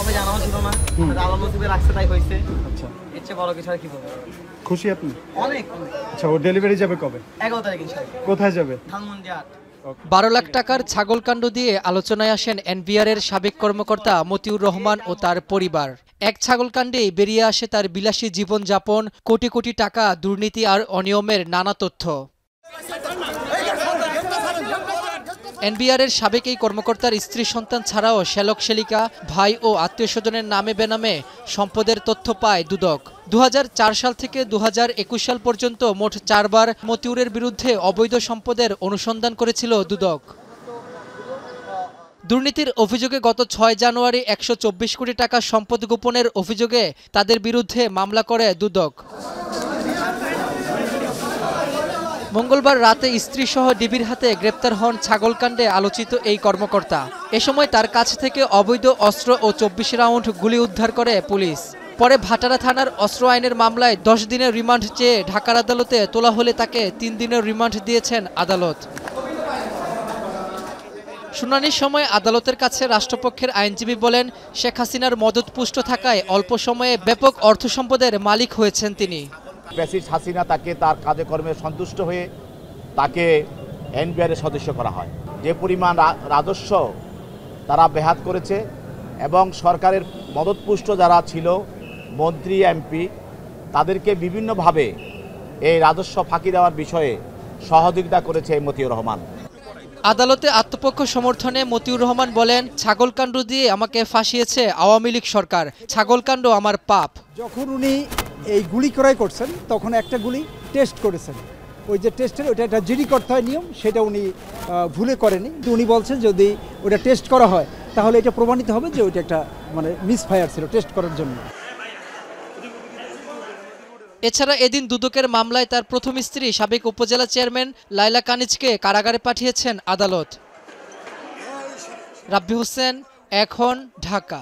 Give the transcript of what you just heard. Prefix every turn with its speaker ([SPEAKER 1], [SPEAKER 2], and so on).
[SPEAKER 1] কবে জানাও ছিল না, আল্লাহ নসিবে রাখছে তাই হয়েছে।
[SPEAKER 2] আচ্ছা,
[SPEAKER 1] এর চেয়ে বড় কিছু আর কি বলবো।
[SPEAKER 2] খুশি আপনি?
[SPEAKER 1] অনেক।
[SPEAKER 2] আচ্ছা, ও ডেলিভারি যাবে কবে?
[SPEAKER 1] 11 তারিখ ইনশাআল্লাহ।
[SPEAKER 2] কোথায় যাবে?
[SPEAKER 1] ধানমন্ডি 8।
[SPEAKER 3] 12 লাখ টাকার ছাগলকাণ্ড দিয়ে আলোচনায় আসেন এনবিআরের সাবেক কর্মকর্তা মতিউর রহমান ও তার পরিবার। এক ছাগলকাণ্ডেই বেরিয়ে আসে তার বিলাসী জীবনযাপন, কোটি কোটি টাকা, দুর্নীতি আর অনিয়মের নানা তথ্য। এনবিআরের সাবেক এই কর্মকর্তার স্ত্রী সন্তান ছাড়াও শ্যালক শ্যালিকা, ভাই ও আত্মীয় স্বজনের নামে বেনামে সম্পদের তথ্য পায় দুদক। 2004 সাল থেকে 2021 সাল পর্যন্ত মোট 4 বার মতিউরের বিরুদ্ধে অবৈধ সম্পদের অনুসন্ধান করেছিল দুদক। দুর্নীতির অভিযোগে গত 6 জানুয়ারি 124 কোটি টাকা সম্পদ গোপনের অভিযোগে তাদের বিরুদ্ধে মামলা করে দুদক। মঙ্গলবার রাতে স্ত্রীসহ ডিবির হাতে গ্রেপ্তার হন ছাগলকাণ্ডে আলোচিত এই কর্মকর্তা। এ সময় তার কাছ থেকে অবৈধ অস্ত্র ও 24 রাউন্ড গুলি উদ্ধার করে পুলিশ। পরে ভাটারা থানার অস্ত্র আইনের মামলায় 10 দিনের রিমান্ড চেয়ে ঢাকার আদালতে তোলা হলে তাকে 3 দিনের রিমান্ড দিয়েছেন আদালত। শুনানির সময় আদালতের কাছে রাষ্ট্রপক্ষের আইনজীবী বলেন, শেখ হাসিনার মদতপুষ্ট থাকায় অল্প সময়ে ব্যাপক অর্থ সম্পদের মালিক হয়েছেন তিনি।
[SPEAKER 4] ফ্যাসিস্ট হাসিনা তাকে তার কাজে কর্মে সন্তুষ্ট হয়ে তাকে এনবিআরের সদস্য করা হয়। যে পরিমাণ রাজস্ব তারা বেহাত করেছে এবং সরকারের মদতপুষ্ট যারা ছিল মন্ত্রী, এমপি, তাদেরকে বিভিন্নভাবে এই রাজস্ব ফাঁকি দেওয়ার বিষয়ে সহযোগিতা করেছে মতিউর রহমান।
[SPEAKER 3] আদালতে আত্মপক্ষ সমর্থনে মতিউর রহমান বলেন, ছাগলকাণ্ড দিয়ে আমাকে ফাঁসিয়েছে আওয়ামী লীগ সরকার, ছাগলকাণ্ড আমার পাপ।
[SPEAKER 5] যখন উনি এই গুলি ক্রয় করছেন তখন একটা গুলি টেস্ট করেছেন, ওই যে টেস্টের ওইটা একটা জিডি করতে হয় নিয়ম, সেটা উনি ভুলে করেনি। উনি বলছেন যদি ওটা টেস্ট করা হয় তাহলে এটা প্রমাণিত হবে যে ওইটা একটা মিসফায়ার ছিল টেস্ট করার জন্য।
[SPEAKER 3] এছাড়া এদিন দুদকের মামলায় তার প্রথম স্ত্রী সাবেক উপজেলা চেয়ারম্যান লায়লা কানিজকে কারাগারে পাঠিয়েছেন আদালত। রাব্বি হোসেন, এখন, ঢাকা।